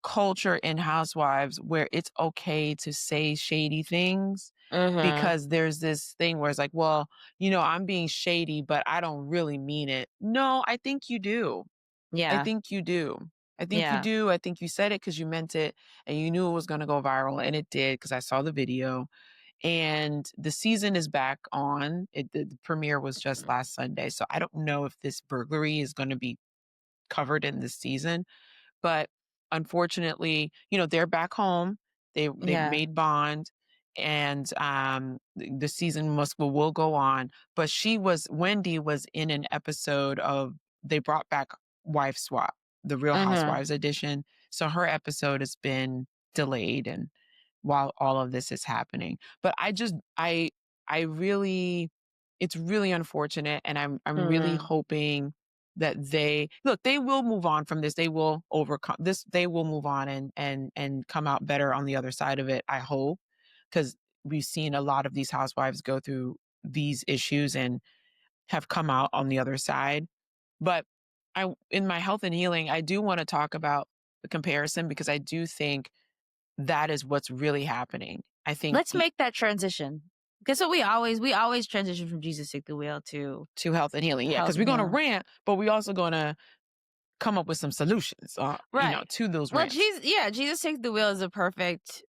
culture in Housewives where it's okay to say shady things because there's this thing where it's like, well, I'm being shady, but I don't really mean it. No, I think you do. Yeah. I think you do. You do. I think you said it because you meant it and you knew it was going to go viral, and it did because I saw the video. And the season is back on. The premiere was just last Sunday. So I don't know if this burglary is going to be covered in this season. But unfortunately, they're back home. They've made bond, and the season will go on. But Wendy was in an episode of, they brought back Wife Swap, the Real Housewives edition. So her episode has been delayed, and while all of this is happening, but I really, it's really unfortunate, and I'm really hoping that they will move on from this. They will overcome this. They will move on and come out better on the other side of it. I hope, because we've seen a lot of these housewives go through these issues and have come out on the other side. But in my health and healing, I do want to talk about the comparison because I do think that is what's really happening. I think let's make that transition. Because so we always transition from Jesus Take the Wheel to health and healing. Yeah, because we're going to rant, but we're also going to come up with some solutions, to those rants. Well, Jesus Take the Wheel is a perfect,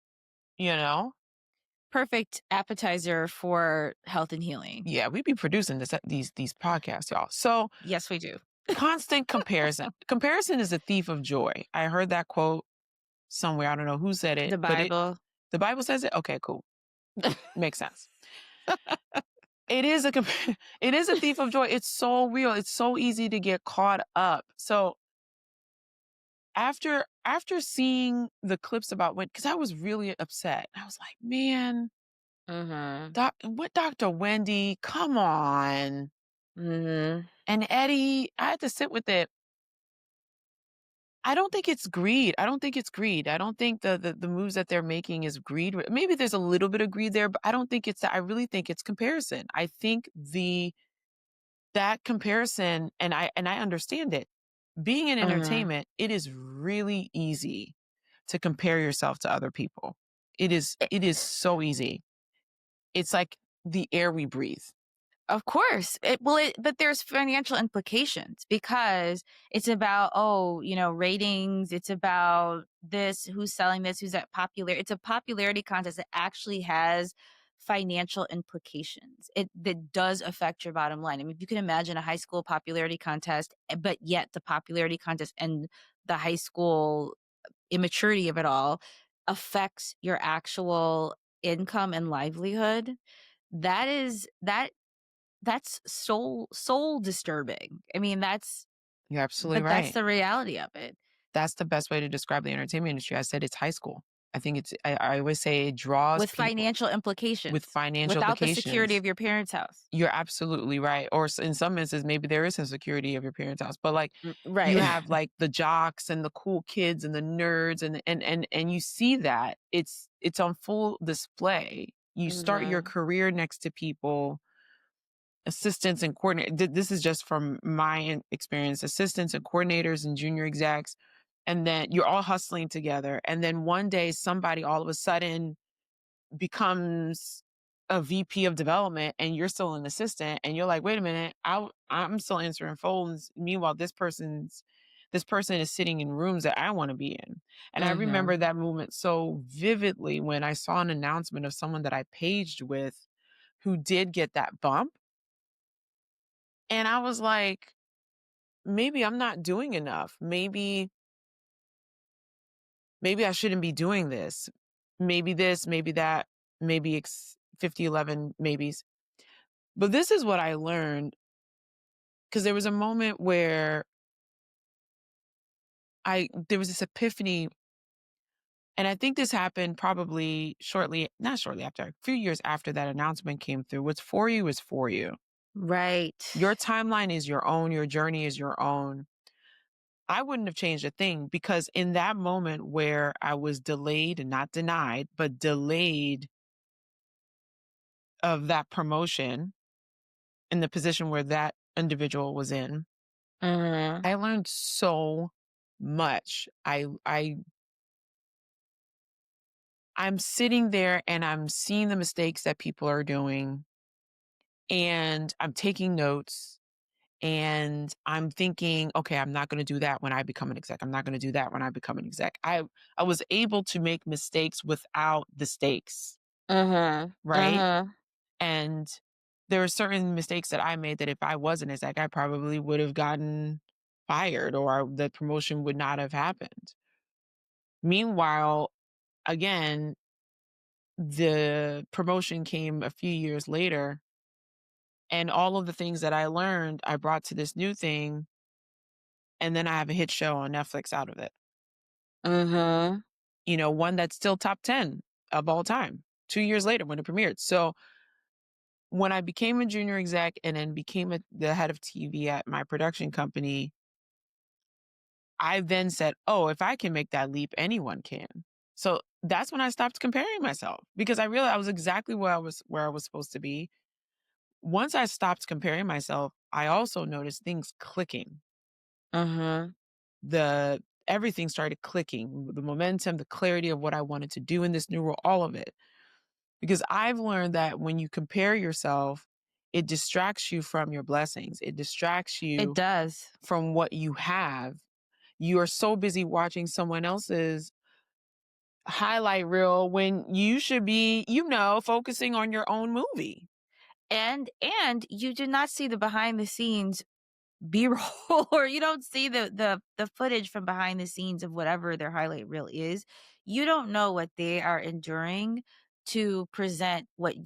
perfect appetizer for health and healing. Yeah, we be producing these podcasts, y'all. So yes, we do. Constant comparison. Comparison is a thief of joy. I heard that quote somewhere. I don't know who said it. The Bible. The Bible says it? Okay, cool. Makes sense. It is a thief of joy. It's so real. It's so easy to get caught up. So after seeing the clips about because I was really upset. I was like, man, what Dr. Wendy, come on. And Eddie, I had to sit with it. I don't think it's greed. I don't think the moves that they're making is greed. Maybe there's a little bit of greed there, but I don't think it's that. I really think it's comparison. I think that comparison, and I understand it. Being in entertainment, it is really easy to compare yourself to other people. It is so easy. It's like the air we breathe. Of course. But there's financial implications because it's about, ratings. It's about this, who's selling this, who's at popular. It's a popularity contest that actually has financial implications. That does affect your bottom line. I mean, if you can imagine a high school popularity contest, but yet the popularity contest and the high school immaturity of it all affects your actual income and livelihood. That's soul disturbing. I mean, you're absolutely right. That's the reality of it. That's the best way to describe the entertainment industry. I said it's high school. I think I always say it draws with financial implications. Without the security of your parents' house. You're absolutely right. Or in some instances, maybe there is some security of your parents' house. But right. You have the jocks and the cool kids and the nerds and you see that it's on full display. You start your career next to people assistants and coordinators. This is just from my experience. Assistants and coordinators and junior execs, and then you're all hustling together. And then one day, somebody all of a sudden becomes a VP of development, and you're still an assistant, and you're like, wait a minute, I'm still answering phones. Meanwhile, this person is sitting in rooms that I want to be in. And I remember that moment so vividly when I saw an announcement of someone that I paged with who did get that bump. And I was like, maybe I'm not doing enough. Maybe I shouldn't be doing this. Maybe this, maybe that, maybe 50-11 maybes. But this is what I learned, because there was a moment where there was this epiphany, and I think this happened probably not shortly after, a few years after that announcement came through. What's for you is for you. Right. Your timeline is your own. Your journey is your own. I wouldn't have changed a thing, because in that moment where I was delayed and not denied, but delayed of that promotion in the position where that individual was in, I learned so much. I'm sitting there and I'm seeing the mistakes that people are doing, and I'm taking notes, and I'm thinking, okay, I'm not going to do that when I become an exec. I'm not going to do that when I become an exec. I was able to make mistakes without the stakes. Right? And there are certain mistakes that I made that if I wasn't an exec, I probably would have gotten fired, or the promotion would not have happened. Meanwhile, again, the promotion came a few years later, and all of the things that I learned, I brought to this new thing, and then I have a hit show on Netflix out of it. You know, one that's still top 10 of all time, 2 years later when it premiered. So when I became a junior exec and then became the head of TV at my production company, I then said, oh, if I can make that leap, anyone can. So that's when I stopped comparing myself, because I realized I was exactly where I was supposed to be. Once I stopped comparing myself, I also noticed things clicking. Everything started clicking. The momentum, the clarity of what I wanted to do in this new role, all of it. Because I've learned that when you compare yourself, it distracts you from your blessings. It distracts you. It does. From what you have. You are so busy watching someone else's highlight reel when you should be, focusing on your own movie. And you do not see the behind the scenes B-roll, or you don't see the footage from behind the scenes of whatever their highlight reel is. You don't know what they are enduring to present what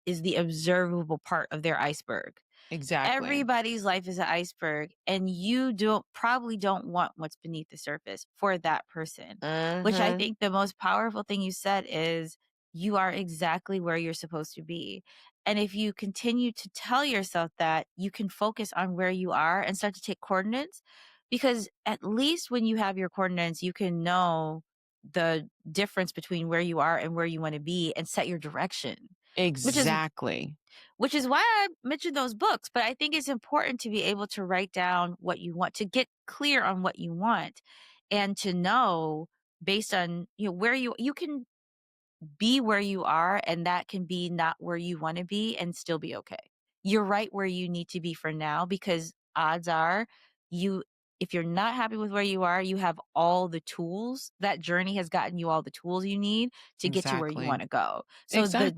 is the observable part of their iceberg. Exactly. Everybody's life is an iceberg, and you probably don't want what's beneath the surface for that person. Which I think the most powerful thing you said is, you are exactly where you're supposed to be. And if you continue to tell yourself that, you can focus on where you are and start to take coordinates, because at least when you have your coordinates, you can know the difference between where you are and where you want to be and set your direction. Exactly. Which is why I mentioned those books. But I think it's important to be able to write down what you want, to get clear on what you want, and to know based on, where you can be where you are, and that can be not where you want to be and still be okay. You're right where you need to be for now, because odds are if you're not happy with where you are, you have all the tools. That journey has gotten you all the tools you need to get to where you want to go. So the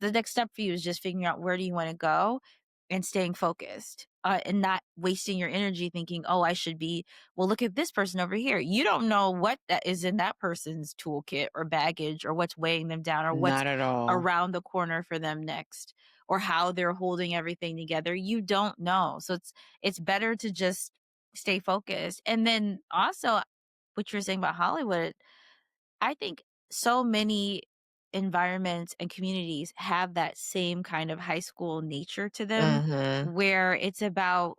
next step for you is just figuring out, where do you want to go, and staying focused, and not wasting your energy thinking, oh, I should be, well, look at this person over here. You don't know what that is in that person's toolkit or baggage, or what's weighing them down, or what's not at all around the corner for them next, or how they're holding everything together. You don't know. So it's better to just stay focused. And then also, what you were saying about Hollywood, I think so many environments and communities have that same kind of high school nature to them, where it's about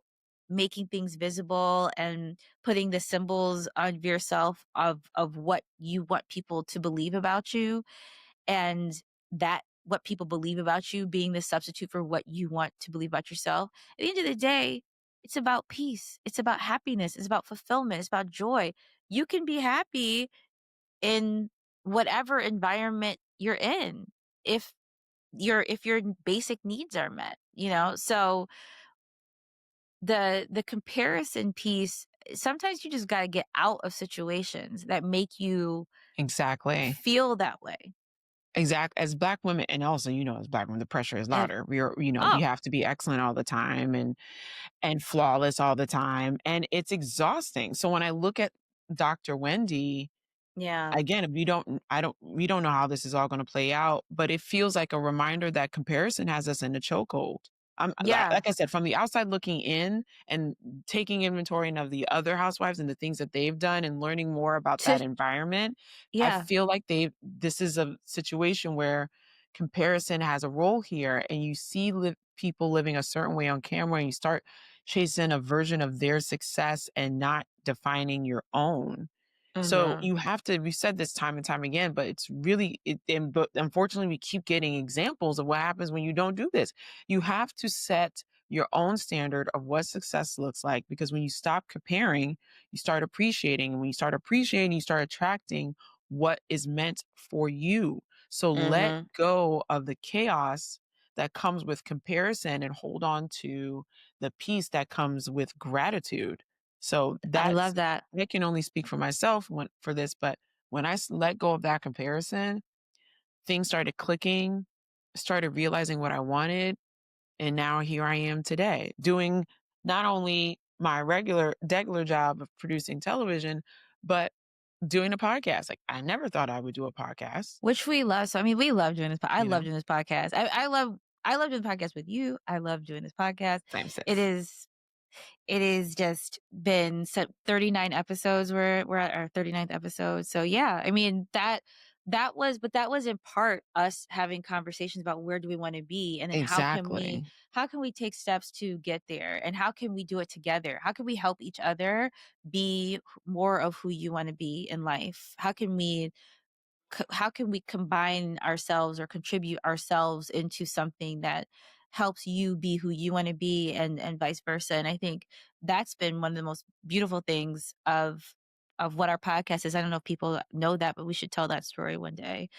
making things visible and putting the symbols of yourself of what you want people to believe about you. And that what people believe about you being the substitute for what you want to believe about yourself. At the end of the day, it's about peace. It's about happiness. It's about fulfillment. It's about joy. You can be happy in whatever environment you're in if your basic needs are met, you know? So the comparison piece, sometimes you just got to get out of situations that make you Exactly. feel that way. As Black women, and also, as Black women, the pressure is Yeah. louder. We Oh, have to be excellent all the time and flawless all the time, and it's exhausting. So when I look at Dr. Wendy, yeah. again, we don't know how this is all going to play out, but it feels like a reminder that comparison has us in a chokehold. Yeah. Like I said, from the outside looking in and taking inventory of the other housewives and the things that they've done and learning more about that To environment, I yeah. feel like this is a situation where comparison has a role here, and you see people living a certain way on camera, and you start chasing a version of their success and not defining your own. So Mhm. you have to, we said this time and time again, but but unfortunately we keep getting examples of what happens when you don't do this. You have to set your own standard of what success looks like, because when you stop comparing, you start appreciating. And when you start appreciating, you start attracting what is meant for you. So let Mhm. go of the chaos that comes with comparison and hold on to the peace that comes with gratitude. So I that's love that. I can only speak for myself for this, but when I let go of that comparison, things started clicking, started realizing what I wanted, and now here I am today, doing not only my regular job of producing television, but doing a podcast. Like, I never thought I would do a podcast, Which we love. So I mean, we love doing this. I you love know? doing this podcast. I love doing the podcast with you. I love doing this podcast. Same It sis. is it is just been 39 episodes. We're at our 39th episode. So yeah, I mean that was in part us having conversations about where do we want to be, and then Exactly. how can we take steps to get there, and how can we do it together? How can we help each other be more of who you want to be in life? How can we combine ourselves or contribute ourselves into something that helps you be who you want to be, and vice versa? And I think that's been one of the most beautiful things of what our podcast is. I don't know if people know that, but we should tell that story one day.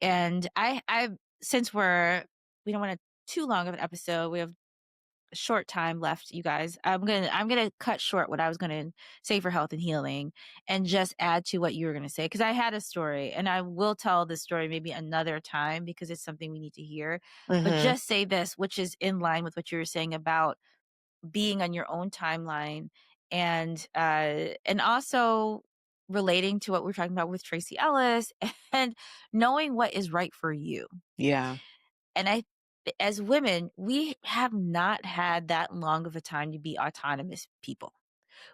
And I since we don't want too long of an episode, we have short time left, you guys. I'm gonna cut short what I was gonna say for health and healing, and just add to what you were gonna say, because I had a story, and I will tell this story maybe another time because it's something we need to hear. But Hmm. just say this, which is in line with what you were saying about being on your own timeline, and also relating to what we're talking about with Tracy Ellis and knowing what is right for you. Yeah. And as women, we have not had that long of a time to be autonomous people.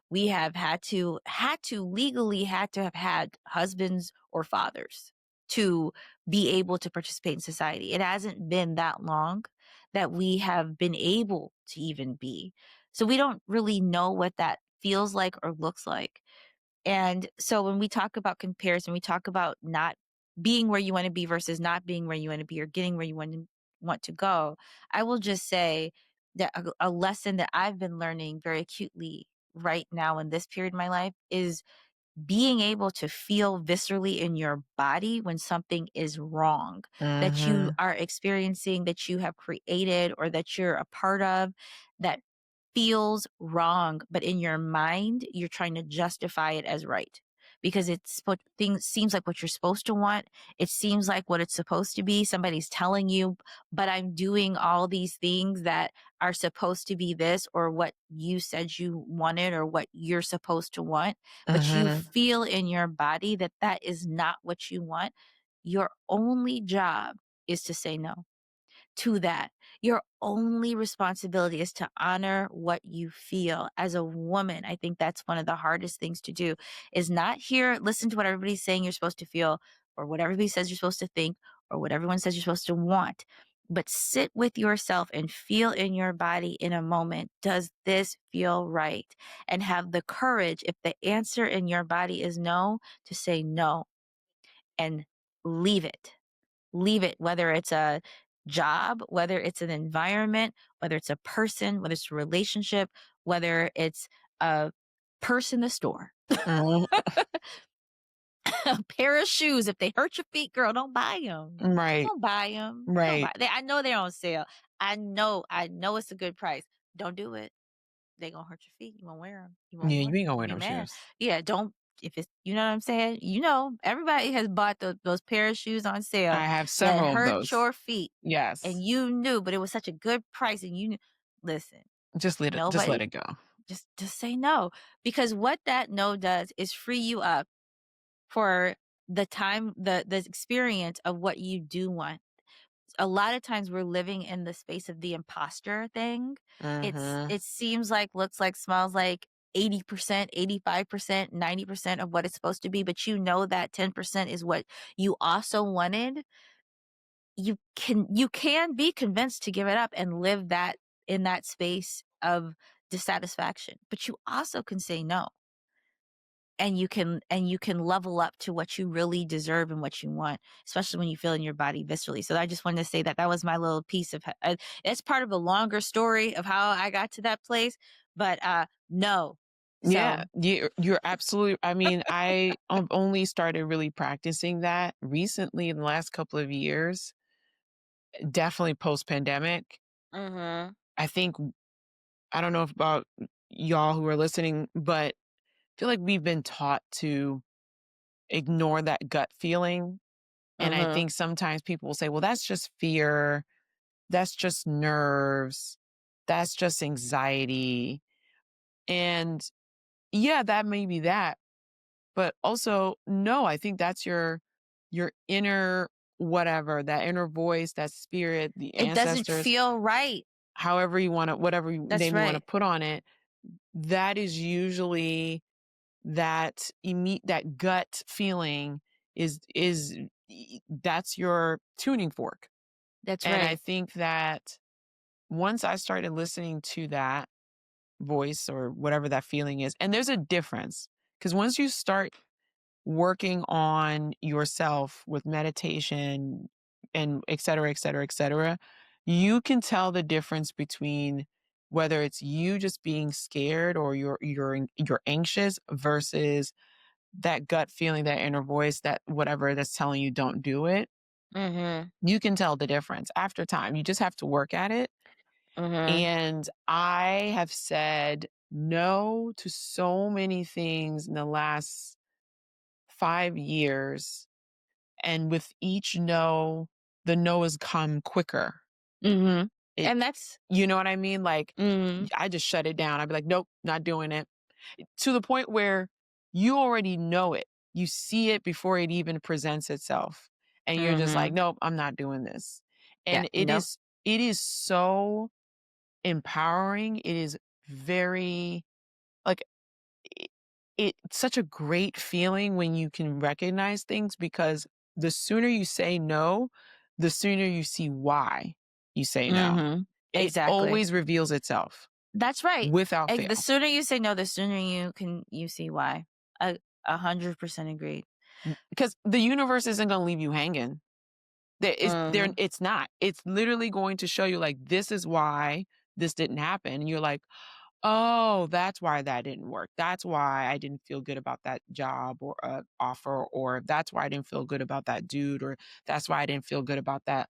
We have had to have had husbands or fathers to be able to participate in society. It hasn't been that long that we have been able to even be. So we don't really know what that feels like or looks like. And so when we talk about comparison, we talk about not being where you want to be versus not being where you want to be, or getting where you want to go. I will just say that a lesson that I've been learning very acutely right now in this period of my life is being able to feel viscerally in your body when something is wrong that you Hmm. are experiencing, that you have created, or that you're a part of, that feels wrong, but in your mind, you're trying to justify it as right because it's what things seems like what you're supposed to want. It seems like what it's supposed to be. Somebody's telling you, but I'm doing all these things that are supposed to be this, or what you said you wanted, or what you're supposed to want. But you Hmm. feel in your body that that is not what you want. Your only job is to say no to that. Your only responsibility is to honor what you feel as a woman. I think that's one of the hardest things to do, is not hear, listen to what everybody's saying you're supposed to feel, or what everybody says you're supposed to think, or what everyone says you're supposed to want. But sit with yourself and feel in your body in a moment. Does this feel right? And have the courage, if the answer in your body is no, to say no and leave it. leave it, whether it's a job, whether it's an environment, whether it's a person, whether it's a relationship, whether it's a purse in the store. Mhm. A pair of shoes. If they hurt your feet, girl, don't buy them. Right. Don't buy them. Right. I know they're on sale. I know it's a good price. Don't do it. They gonna hurt your feet. You won't wear them. You won't Yeah, wear you ain't gonna them. wear Be no mad. shoes. Yeah, don't. If it's, you know what I'm saying? You know, everybody has bought those pair of shoes on sale I have that several of hurt those. your feet, Yes. and you knew, but it was such a good price, and you knew. Listen, Just let it go. Just say no, because what that no does is free you up for the time, the experience of what you do want. A lot of times we're living in the space of the imposter thing. It seems like, looks like, smells like 80%, 85%, 90% of what it's supposed to be, but you know that 10% is what you also wanted. You can be convinced to give it up and live that in that space of dissatisfaction, but you also can say no. And you can level up to what you really deserve and what you want, especially when you feel in your body viscerally. So I just wanted to say that was my little piece of it's part of a longer story of how I got to that place, but no. Yeah, you're absolutely. I mean, I only started really practicing that recently in the last couple of years, definitely post-pandemic. Mm-hmm. I think, I don't know about y'all who are listening, but I feel like we've been taught to ignore that gut feeling. And I think sometimes people will say, well, that's just fear. That's just nerves. That's just anxiety. And yeah, that may be that. But also, no, I think that's your inner whatever, that inner voice, that spirit, the It doesn't ancestors, feel right. however you want to, whatever That's name you want to right. put on it. That is usually that that gut feeling is that's your tuning fork. That's And I right. think that once I started listening to that voice or whatever that feeling is, and there's a difference, because once you start working on yourself with meditation and et cetera, et cetera, et cetera, you can tell the difference between whether it's you just being scared or you're anxious versus that gut feeling, that inner voice, that whatever that's telling you don't do it. You can tell the difference after time. You just have to work at it. And I have said no to so many things in the last 5 years. And with each no, the no has come quicker. And that's, You know what I mean? Like, I just shut it down. I'd be like, nope, not doing it. To the point where you already know it. You see it before it even presents itself. And you're just like, nope, I'm not doing this. And it is so empowering. It is very, like, it's such a great feeling when you can recognize things, because the sooner you say no, the sooner you see why you say no. It exactly. always reveals itself. That's right. Without fail. The sooner you say no, the sooner you see why. 100% agreed. Because the universe isn't going to leave you hanging. It's not. It's literally going to show you, like, this is why this didn't happen. And you're like, oh, that's why that didn't work. That's why I didn't feel good about that job or offer, or that's why I didn't feel good about that dude, or that's why I didn't feel good about that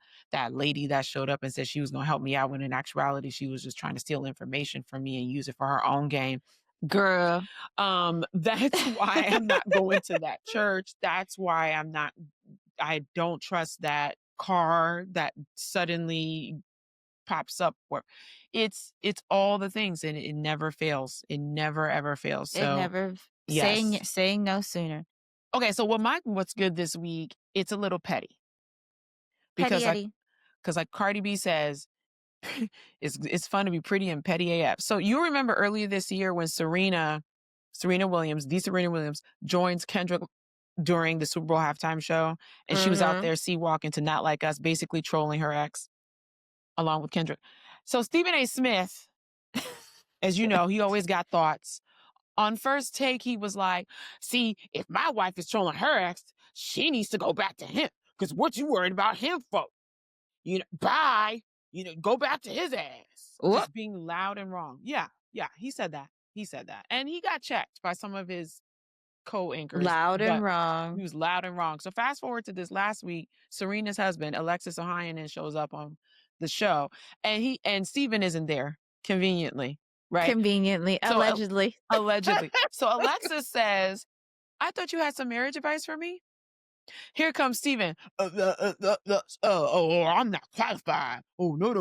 lady that showed up and said she was going to help me out, when in actuality she was just trying to steal information from me and use it for her own game. Girl. That's why I'm not going to that church. That's why I don't trust that car that suddenly pops up. Or it's all the things, and it never fails. It never ever fails. So it never. yes. Saying no sooner. Okay, so what's good this week, it's a little petty. Because like Cardi B says, it's fun to be pretty and petty AF. So you remember earlier this year when Serena Williams joins Kendrick during the Super Bowl halftime show, and she was out there sea-walking to Not Like Us, basically trolling her ex along with Kendrick. So Stephen A. Smith, as you know, he always got thoughts. On First Take, he was like, see, if my wife is trolling her ex, she needs to go back to him. Because what you worried about him for? Bye. Go back to his ass. Whoop. Just being loud and wrong. Yeah, he said that. And he got checked by some of his co-anchors. Loud and wrong. He was loud and wrong. So fast forward to this last week, Serena's husband, Alexis Ohanian, shows up on the show. And Steven isn't there, conveniently. Right? Conveniently. So, allegedly. Allegedly. So Alexis says, I thought you had some marriage advice for me. Here comes Steven. I'm not qualified. Oh, no,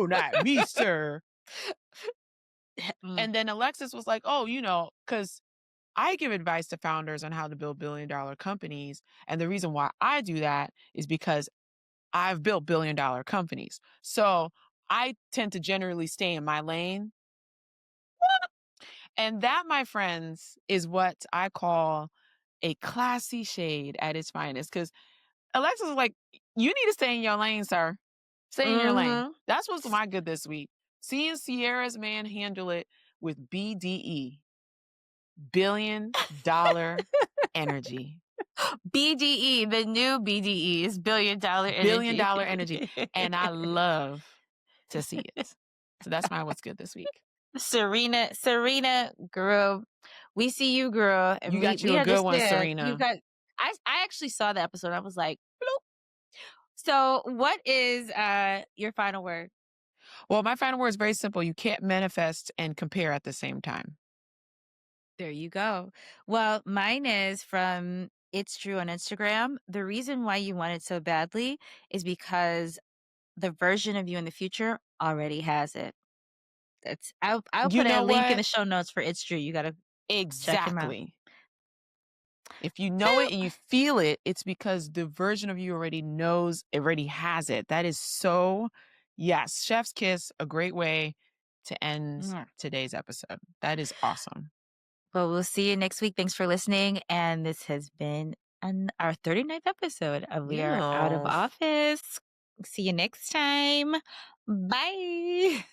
not me, sir. And then Alexis was like, because I give advice to founders on how to build billion-dollar companies. And the reason why I do that is because I've built billion-dollar companies. So I tend to generally stay in my lane. And that, my friends, is what I call a classy shade at its finest. Because Alexis was like, you need to stay in your lane, sir. Stay in your lane. That's what's my good this week. Seeing Sierra's man handle it with BDE. $billion energy. BDE, the new BDE is $1 billion energy. $1 billion energy. And I love to see it. So that's my what's good this week. Serena, girl, we see you, girl. And you got a good one, Serena. I actually saw the episode. I was like, bloop. So what is your final word? Well, my final word is very simple. You can't manifest and compare at the same time. There you go. Well, mine is from It's True on Instagram. The reason why you want it so badly is because the version of you in the future already has it. I'll put a link in the show notes for It's True. You got to check him out. If you know it and you feel it, it's because the version of you already has it. That is so, yes, chef's kiss, a great way to end today's episode. That is awesome. Well, we'll see you next week. Thanks for listening. And this has been our 39th episode of We Are Out of Office. See you next time. Bye.